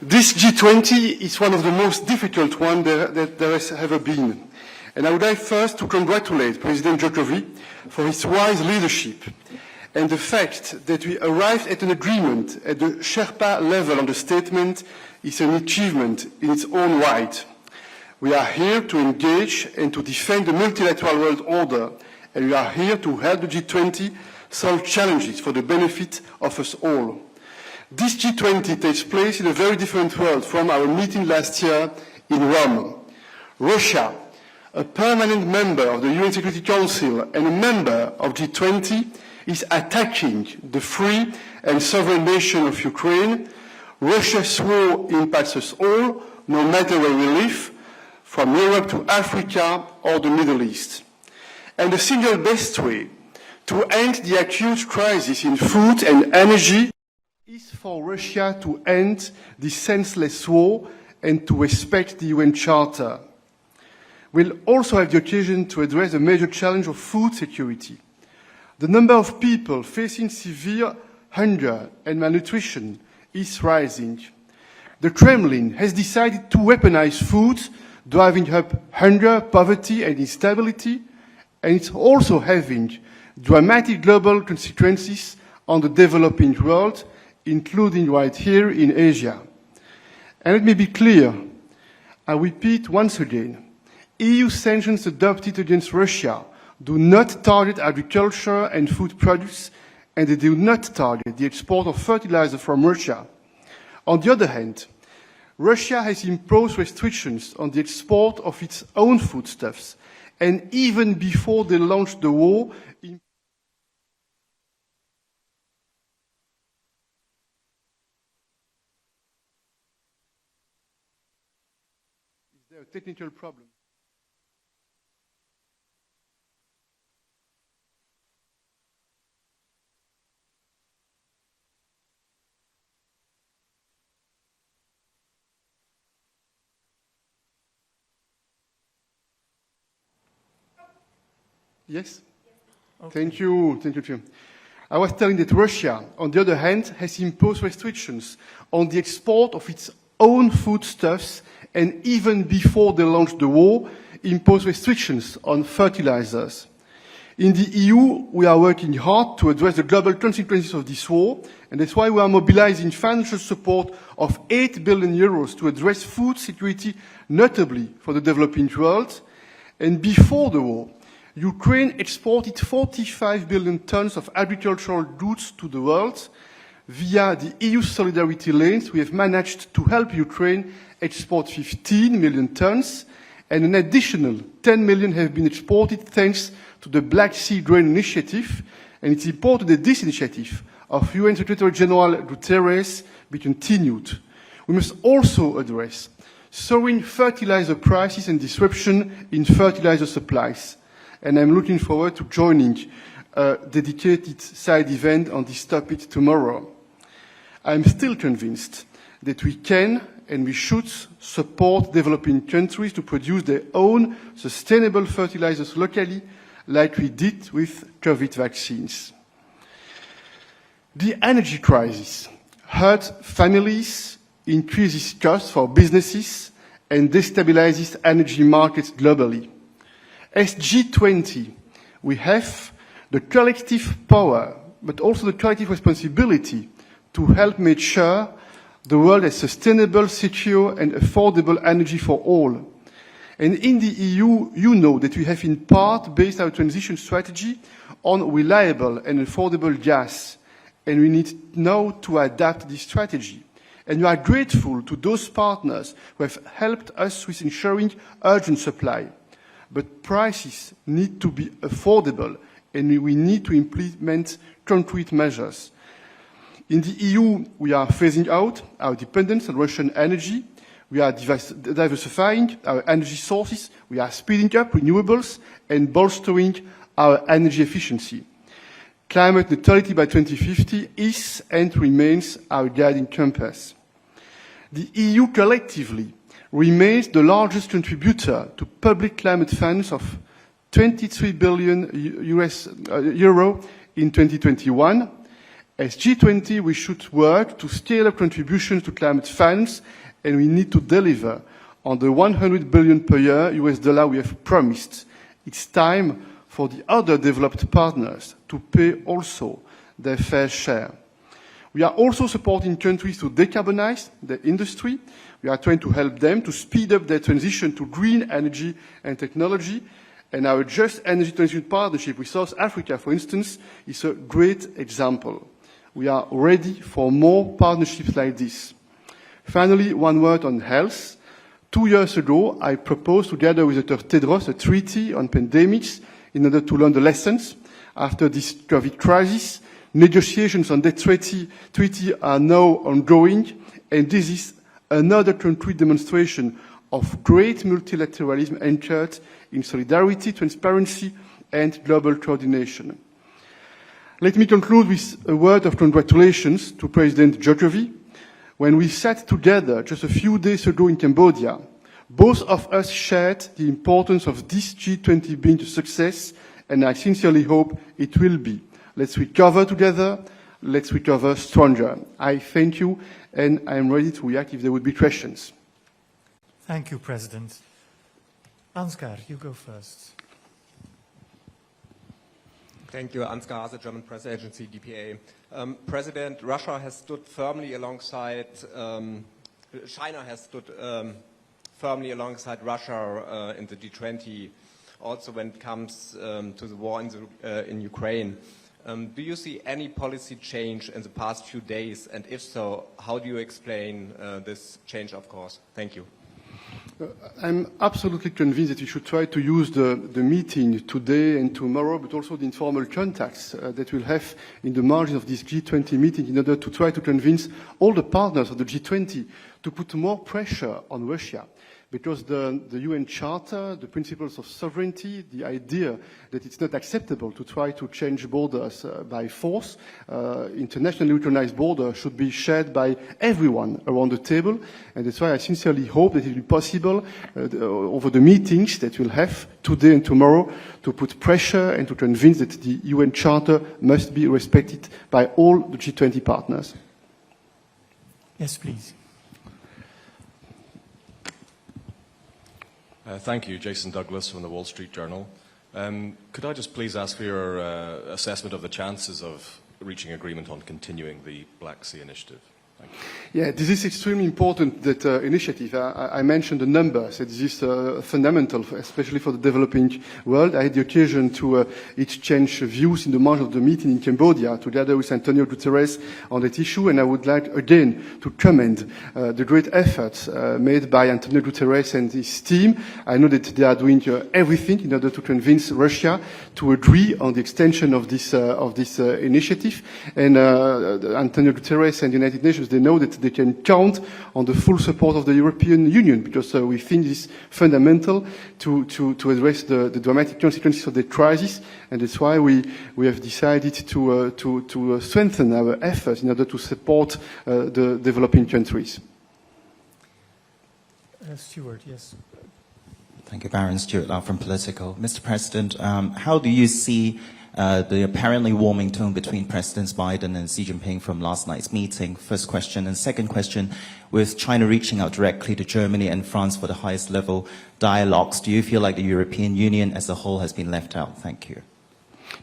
This G20 is one of the most difficult ones that there has ever been. And I would like first to congratulate President Jokowi for his wise leadership and the fact that we arrived at an agreement at the Sherpa level on the statement is an achievement in its own right. We are here to engage and to defend the multilateral world order, and we are here to help the G20 solve challenges for the benefit of us all. This G20 takes place in a very different world from our meeting last year in Rome. Russia, a permanent member of the UN Security Council and a member of G20, is attacking the free and sovereign nation of Ukraine. Russia's war impacts us all, no matter where we live, from Europe to Africa or the Middle East. And the single best way to end the acute crisis in food and energy is for Russia to end the senseless war and to respect the UN Charter. We'll also have the occasion to address the major challenge of food security. The number of people facing severe hunger and malnutrition is rising. The Kremlin has decided to weaponize food, driving up hunger, poverty, and instability, and it's also having dramatic global consequences on the developing world, including right here in Asia. And let me be clear, I repeat once again, EU sanctions adopted against Russia do not target agriculture and food products, and they do not target the export of fertilizer from Russia. On the other hand, Russia has imposed restrictions on the export of its own foodstuffs, and even before they launched the war, is there a technical problem? Yes? Okay. Thank you, Jim. I was telling that Russia, on the other hand, has imposed restrictions on the export of its own foodstuffs, and even before they launched the war, imposed restrictions on fertilizers. In the EU, we are working hard to address the global consequences of this war, and that's why we are mobilizing financial support of 8 billion euros to address food security, notably for the developing world. And before the war, Ukraine exported 45 billion tons of agricultural goods to the world. Via the EU solidarity lanes, we have managed to help Ukraine export 15 million tons, and an additional 10 million have been exported thanks to the Black Sea Grain Initiative. And it's important that this initiative of UN Secretary General Guterres be continued. We must also address soaring fertilizer prices and disruption in fertilizer supplies. And I'm looking forward to joining a dedicated side event on this topic tomorrow. I'm still convinced that we can and we should support developing countries to produce their own sustainable fertilizers locally, like we did with COVID vaccines. The energy crisis hurts families, increases costs for businesses, and destabilizes energy markets globally. As G20, we have the collective power, but also the collective responsibility to help make sure the world has sustainable, secure, and affordable energy for all. And in the EU, you know that we have in part based our transition strategy on reliable and affordable gas. And we need now to adapt this strategy. And we are grateful to those partners who have helped us with ensuring urgent supply. But prices need to be affordable, and we need to implement concrete measures. In the EU, we are phasing out our dependence on Russian energy. We are diversifying our energy sources. We are speeding up renewables and bolstering our energy efficiency. Climate neutrality by 2050 is and remains our guiding compass. The EU collectively remains the largest contributor to public climate funds of 23 billion euro in 2021, As G20, we should work to scale up contributions to climate finance, and we need to deliver on the $100 billion per year US dollar we have promised. It's time for the other developed partners to pay also their fair share. We are also supporting countries to decarbonize their industry. We are trying to help them to speed up their transition to green energy and technology. And our Just Energy Transition Partnership with South Africa, for instance, is a great example. We are ready for more partnerships like this. Finally, one word on health. 2 years ago, I proposed, together with Dr. Tedros, a treaty on pandemics in order to learn the lessons. After this COVID crisis, negotiations on that treaty are now ongoing, and this is another concrete demonstration of great multilateralism anchored in solidarity, transparency, and global coordination. Let me conclude with a word of congratulations to President Jokowi. When we sat together just a few days ago in Cambodia, both of us shared the importance of this G20 being a success, and I sincerely hope it will be. Let's recover together. Let's recover stronger. I thank you, and I am ready to react if there would be questions. Thank you, President. Ansgar, you go first. Thank you. Ansgar Hase, German press agency, DPA. President, Russia has stood firmly alongside, China has stood firmly alongside Russia in the G20, also when it comes to the war in Ukraine. Do you see any policy change in the past few days? And if so, how do you explain this change of course? Thank you. I'm absolutely convinced that we should try to use the meeting today and tomorrow, but also the informal contacts that we'll have in the margin of this G20 meeting in order to try to convince all the partners of the G20 to put more pressure on Russia. Because the UN Charter, the principles of sovereignty, the idea that it's not acceptable to try to change borders by force, internationally recognized borders should be shared by everyone around the table. And that's why I sincerely hope that it will be possible over the meetings that we'll have today and tomorrow to put pressure and to convince that the UN Charter must be respected by all the G20 partners. Yes, please. Thank you. Jason Douglas from the Wall Street Journal. Could I just please ask for your assessment of the chances of reaching agreement on continuing the Black Sea Initiative? Thank you. Yeah, this is extremely important, that initiative. I mentioned the numbers. This is fundamental, especially for the developing world. I had the occasion to exchange views in the margin of the meeting in Cambodia, together with Antonio Guterres on that issue, and I would like again to commend the great efforts made by Antonio Guterres and his team. I know that they are doing everything in order to convince Russia to agree on the extension of this initiative, and Antonio Guterres and the United Nations, they know that they can count on the full support of the European Union, because we think this is fundamental to address the dramatic consequences of the crisis, and that's why we have decided to strengthen our efforts in order to support the developing countries. Stuart, yes. Thank you, Baron Stuart Lau from Politico. Mr. President, how do you see the apparently warming tone between Presidents Biden and Xi Jinping from last night's meeting? First question. And second question, with China reaching out directly to Germany and France for the highest level dialogues, do you feel like the European Union as a whole has been left out? Thank you.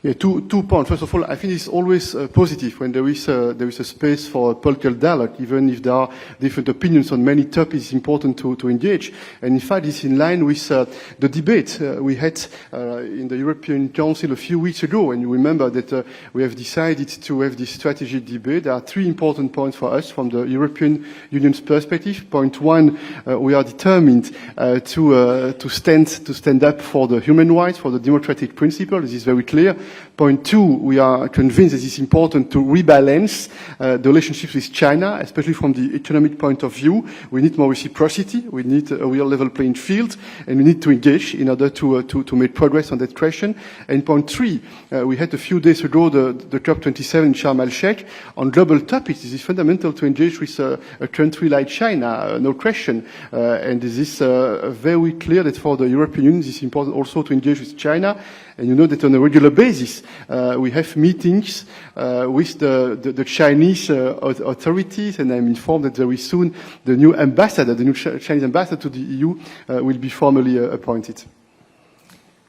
Yeah, two points. First of all, I think it's always positive when there is a space for political dialogue, even if there are different opinions on many topics. It's important to engage. And in fact, it's in line with the debate we had in the European Council a few weeks ago. And you remember that we have decided to have this strategic debate. There are three important points for us from the European Union's perspective. Point one, we are determined to stand up for the human rights, for the democratic principle. This is very clear. Point two, we are convinced that it's important to rebalance the relationships with China, especially from the economic point of view. We need more reciprocity, we need a real level playing field, and we need to engage in order to make progress on that question. And point three, we had a few days ago the COP27 in Sharm el-Sheikh on global topics. This is fundamental to engage with a country like China, no question. And this is very clear that for the European Union, it's important also to engage with China. And you know that on a regular basis, we have meetings with the Chinese authorities, and I'm informed that very soon the new ambassador, the new Chinese ambassador to the EU, will be formally appointed.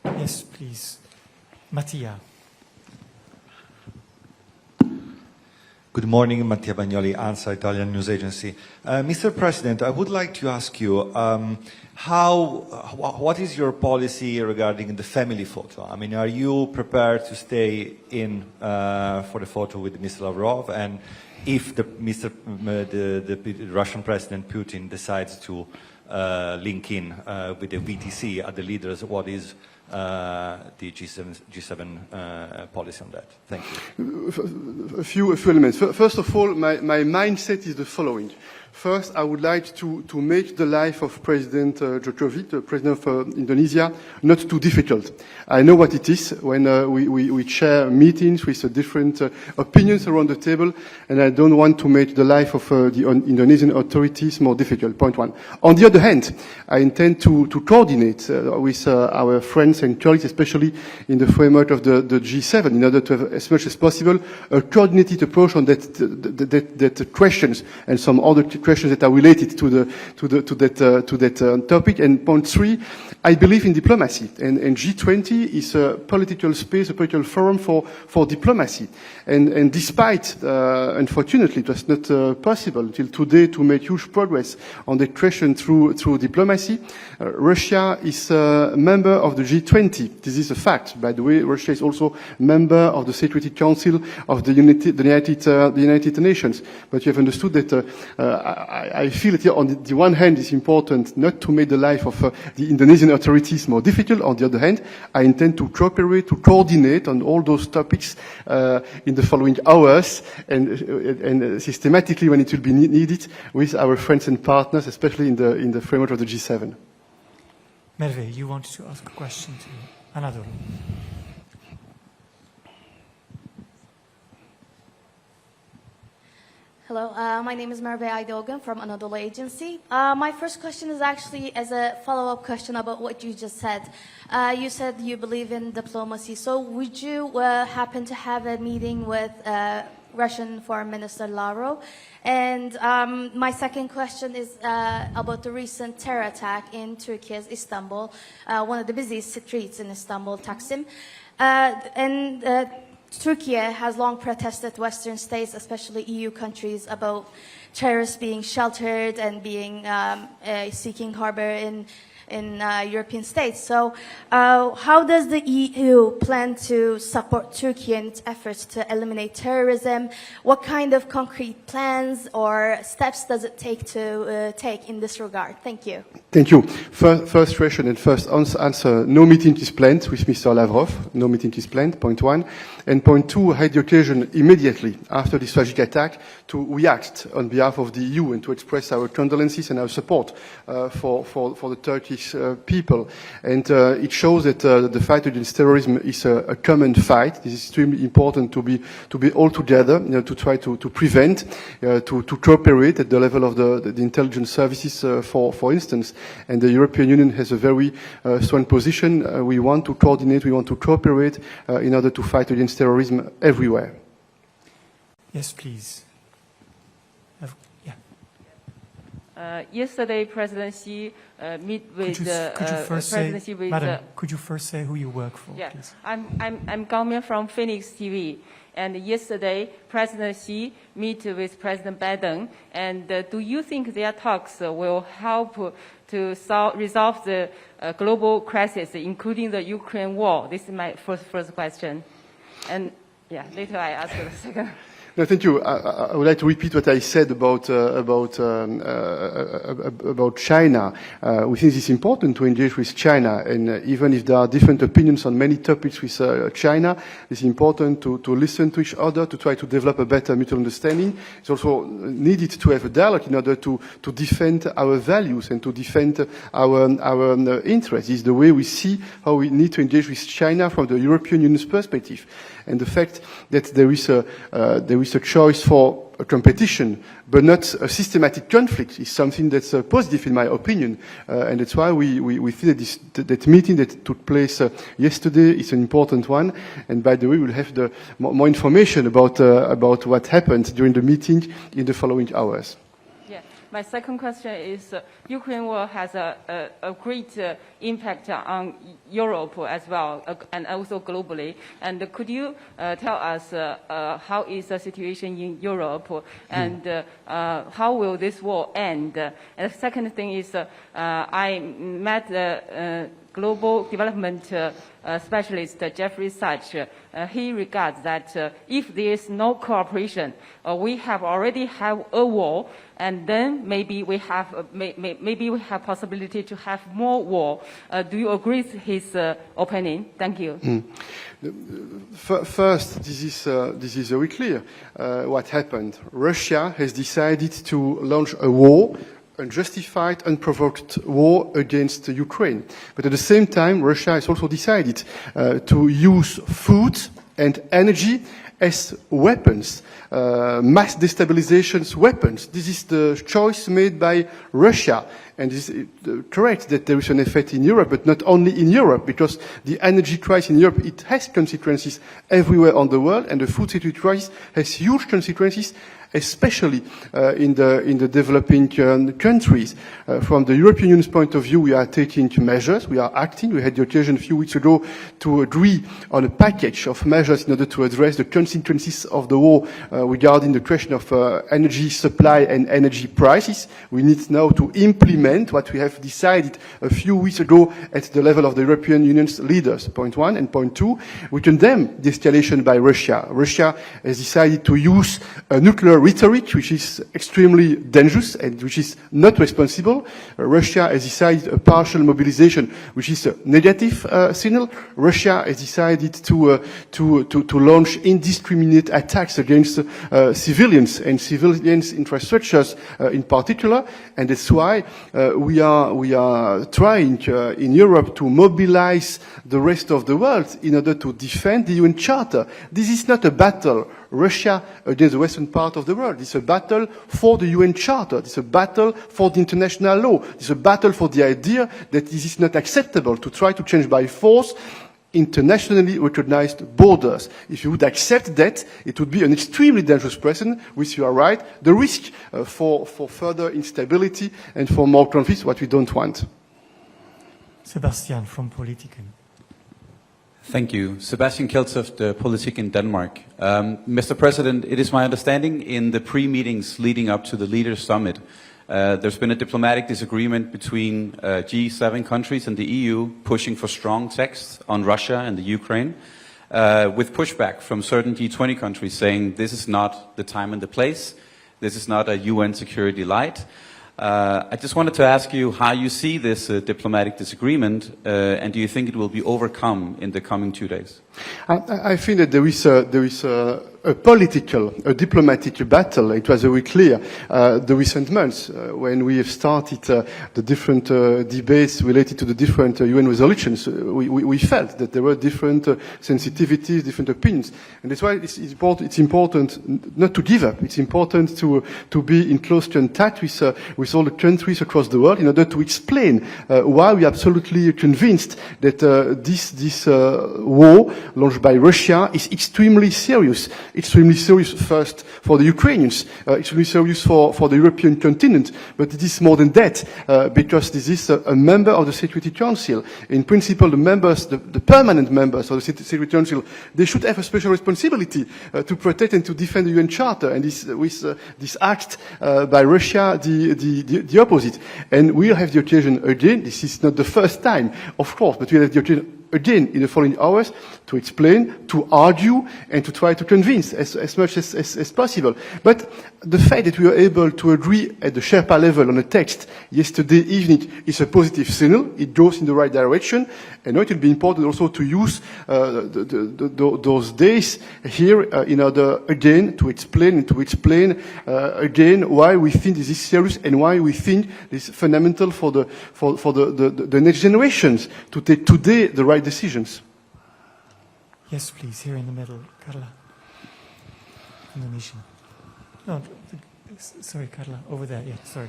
Yes, please. Mattia. Good morning, Mattia Bagnoli, ANSA, Italian news agency. Mr. President, I would like to ask you, what is your policy regarding the family photo? I mean, are you prepared to stay in for the photo with Mr. Lavrov? And if the Russian President Putin decides to link in with the VTC at the leaders, what is the G7 policy on that? Thank you. A few elements. First of all, my mindset is the following. First, I would like to make the life of President Jokowi, the President of Indonesia, not too difficult. I know what it is when we chair meetings with different opinions around the table, and I don't want to make the life of the Indonesian authorities more difficult, point one. On the other hand, I intend to coordinate with our friends and colleagues, especially in the framework of the G7, in order to have, as much as possible, a coordinated approach on that questions and some other questions that are related to that topic. And point three, I believe in diplomacy, and G20 is a political space, a political forum for diplomacy. And despite, unfortunately, it was not possible till today to make huge progress on the question through diplomacy. Russia is a member of the G20. This is a fact. By the way, Russia is also member of the Security Council of the United Nations. But you have understood that I feel that on the one hand it's important not to make the life of the Indonesian authorities more difficult. On the other hand, I intend to cooperate, to coordinate on all those topics in the following hours and systematically when it will be needed with our friends and partners, especially in the framework of the G7. Merve, you wanted to ask a question to Anadolu. Hello, my name is Merve Aydogan from Anadolu Agency. My first question is actually as a follow-up question about what you just said. You said you believe in diplomacy. So would you happen to have a meeting with Russian Foreign Minister Lavrov? And my second question is about the recent terror attack in Turkey's Istanbul, one of the busiest streets in Istanbul, Taksim. Turkey has long protested Western states, especially EU countries, about terrorists being sheltered and being seeking harbor in European states. So how does the EU plan to support Turkey in its efforts to eliminate terrorism? What kind of concrete plans or steps does it take to take in this regard? Thank you. Thank you. First question and first answer, no meeting is planned with Mr. Lavrov. No meeting is planned, point one. And point two, I had the occasion immediately after this tragic attack to react on behalf of the EU and to express our condolences and our support for the Turkish people. And it shows that the fight against terrorism is a common fight. This is extremely important to be all together, to try to prevent, to cooperate at the level of the intelligence services, for instance. And the European Union has a very strong position. We want to coordinate, we want to cooperate in order to fight against terrorism everywhere. Yes, please. Yesterday, President Xi met with President Xi with. Madam, could you first say who you work for, yeah, please? I'm Gangmian from Phoenix TV, and yesterday President Xi met with President Biden. And do you think their talks will help to resolve the global crisis, including the Ukraine war? This is my first question, and yeah, later I ask the second. No, thank you. I would like to repeat what I said about China. We think it's important to engage with China, and even if there are different opinions on many topics with China, it's important to listen to each other, to try to develop a better mutual understanding. It's also needed to have a dialogue in order to defend our values and to defend our interests. It's the way we see how we need to engage with China from the European Union's perspective. And the fact that there is is a choice for a competition, but not a systematic conflict, is something that's positive in my opinion. And that's why we think that that meeting that took place yesterday is an important one. And by the way, we'll have more information about what happened during the meeting in the following hours. My second question is, Ukraine war has a great impact on Europe as well, and also globally. And could you tell us how is the situation in Europe, and how will this war end? And the second thing is, I met global development specialist Jeffrey Sachs. He regards that if there is no cooperation, we already have a war, and then maybe we have possibility to have more war. Do you agree with his opinion? Thank you. First, this is very clear. What happened? Russia has decided to launch a war, unjustified, unprovoked war against Ukraine. But at the same time, Russia has also decided to use food and energy as weapons, mass destabilization weapons. This is the choice made by Russia. And it is correct that there is an effect in Europe, but not only in Europe, because the energy crisis in Europe, it has consequences everywhere on the world, and the food security crisis has huge consequences, especially in the developing countries. From the European Union's point of view, we are taking measures, we are acting. We had the occasion a few weeks ago to agree on a package of measures in order to address the consequences of the war regarding the question of energy supply and energy prices. We need now to implement what we have decided a few weeks ago at the level of the European Union's leaders, point one. And point two, we condemn the escalation by Russia. Russia has decided to use a nuclear rhetoric, which is extremely dangerous and which is not responsible. Russia has decided a partial mobilization, which is a negative signal. Russia has decided to launch indiscriminate attacks against civilians and civilians' infrastructures in particular, and that's why we are trying in Europe to mobilize the rest of the world in order to defend the UN Charter. This is not a battle, Russia against the western part of the world. It's a battle for the UN Charter. It's a battle for the international law. It's a battle for the idea that this is not acceptable to try to change by force internationally recognized borders. If you would accept that, it would be an extremely dangerous precedent, which you are right, the risk for further instability and for more conflicts, what we don't want. Sebastian from Politiken. Thank you. Sebastian Keltzoff, the Politiken Denmark. Mr. President, it is my understanding in the pre-meetings leading up to the Leaders' Summit, there's been a diplomatic disagreement between G7 countries and the EU pushing for strong texts on Russia and the Ukraine, with pushback from certain G20 countries saying this is not the time and the place, this is not a UN security light. I just wanted to ask you how you see this diplomatic disagreement, and do you think it will be overcome in the coming 2 days? I think that there is a diplomatic battle. It was very clear the recent months when we have started the different debates related to the different UN resolutions. We felt that there were different sensitivities, different opinions, and that's why it's important not to give up. It's important to be in close contact with all the countries across the world in order to explain why we are absolutely convinced that this war launched by Russia is extremely serious. Extremely serious first for the Ukrainians, extremely serious for the European continent, but it is more than that, because this is a member of the Security Council. In principle, the permanent members of the Security Council, they should have a special responsibility to protect and to defend the UN Charter, and with this act by Russia, the opposite. And we'll have the occasion again, this is not the first time, of course, but we'll have the occasion again in the following hours to explain, to argue, and to try to convince as much as possible. But the fact that we were able to agree at the Sherpa level on a text yesterday evening is a positive signal. It goes in the right direction. And now it will be important also to use those days here in order again to explain again why we think this is serious and why we think this is fundamental for the next generations to take today the right decisions. Yes, please, here in the middle, Carla. Indonesian. No, sorry, Carla, over there. Yeah, sorry.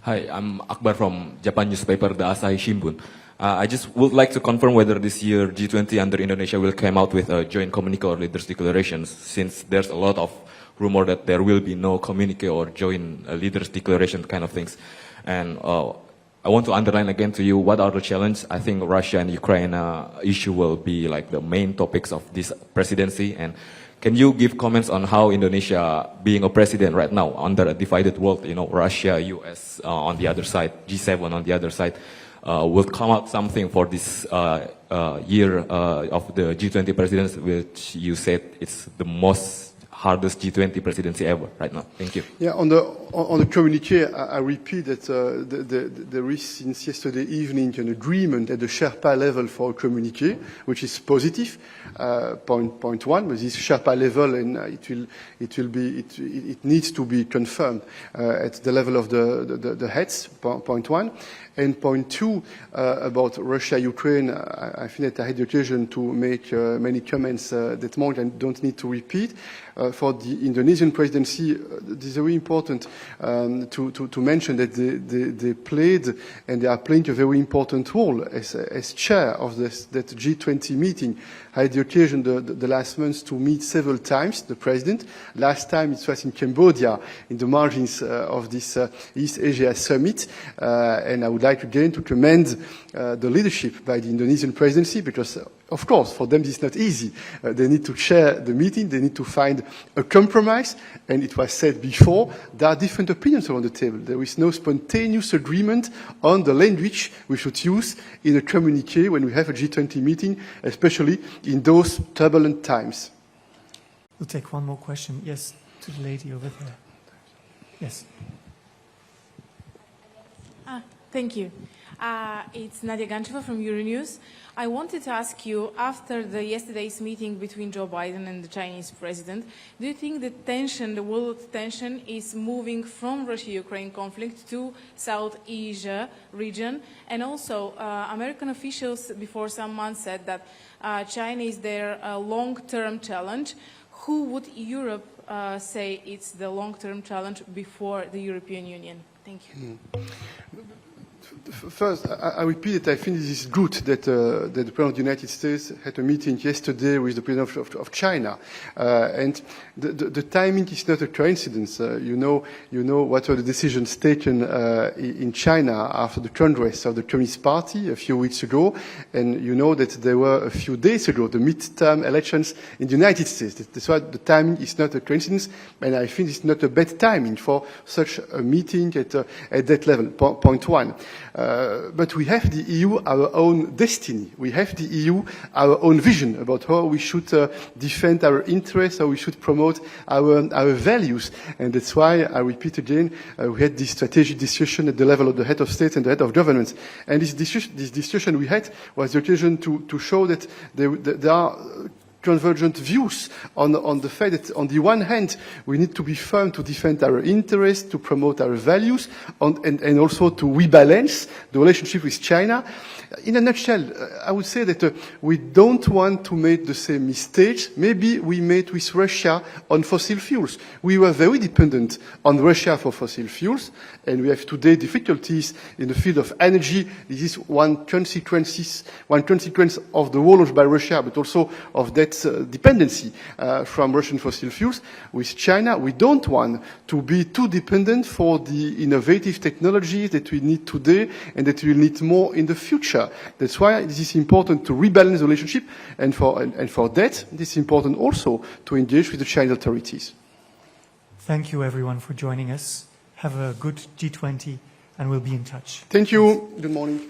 Hi, I'm Akbar from Japan newspaper, the Asahi Shimbun. I just would like to confirm whether this year G20 under Indonesia will come out with a joint communique or leaders' declarations, since there's a lot of rumor that there will be no communique or joint leaders' declaration kind of things. And I want to underline again to you what are the challenges. I think Russia and Ukraine issue will be like the main topics of this presidency. And can you give comments on how Indonesia, being a president right now under a divided world, Russia, US on the other side, G7 on the other side, will come out something for this year of the G20 presidency, which you said it's the most hardest G20 presidency ever right now. Thank you. Yeah, on the communique, I repeat that there is since yesterday evening an agreement at the Sherpa level for a communique, which is positive. Point one, but this Sherpa level, and it needs to be confirmed at the level of the heads. Point one. And point two, about Russia, Ukraine, I think that I had the occasion to make many comments that morning and don't need to repeat. For the Indonesian presidency, it is very important to mention that they played and they are playing a very important role as chair of that G20 meeting. I had the occasion the last month to meet several times the president. Last time it was in Cambodia, in the margins of this East Asia summit, and I would like again to commend the leadership by the Indonesian presidency, because of course for them it's not easy. They need to chair the meeting, they need to find a compromise, and it was said before, there are different opinions around the table. There is no spontaneous agreement on the language we should use in a communique when we have a G20 meeting, especially in those turbulent times. We'll take one more question. Yes, to the lady over there. Yes. Thank you. It's Nadia Gancheva from Euronews. I wanted to ask you, after yesterday's meeting between Joe Biden and the Chinese president, do you think the world tension is moving from Russia-Ukraine conflict to South Asia region? And also, American officials before some months said that China is their long-term challenge. Who would Europe say it's the long-term challenge before the European Union? Thank you. First, I repeat that I think it is good that the President of the United States had a meeting yesterday with the President of China. And the timing is not a coincidence. You know what were the decisions taken in China after the Congress of the Communist Party a few weeks ago. And you know that there were a few days ago the midterm elections in the United States. That's why the timing is not a coincidence. And I think it's not a bad timing for such a meeting at that level. Point one. But we have the EU our own destiny. We have the EU our own vision about how we should defend our interests, how we should promote our values. And that's why, I repeat again, we had this strategic discussion at the level of the head of state and the head of governments. And this discussion we had was the occasion to show that there are convergent views on the fact that on the one hand we need to be firm to defend our interests, to promote our values, and also to rebalance the relationship with China. In a nutshell, I would say that we don't want to make the same mistakes maybe we made with Russia on fossil fuels. We were very dependent on Russia for fossil fuels, and we have today difficulties in the field of energy. This is one consequence of the war launched by Russia, but also of that dependency from Russian fossil fuels. With China, we don't want to be too dependent for the innovative technologies that we need today and that we will need more in the future. That's why it is important to rebalance the relationship, and for that, it is important also to engage with the Chinese authorities. Thank you, everyone, for joining us. Have a good G20, and we'll be in touch. Thank you. Good morning.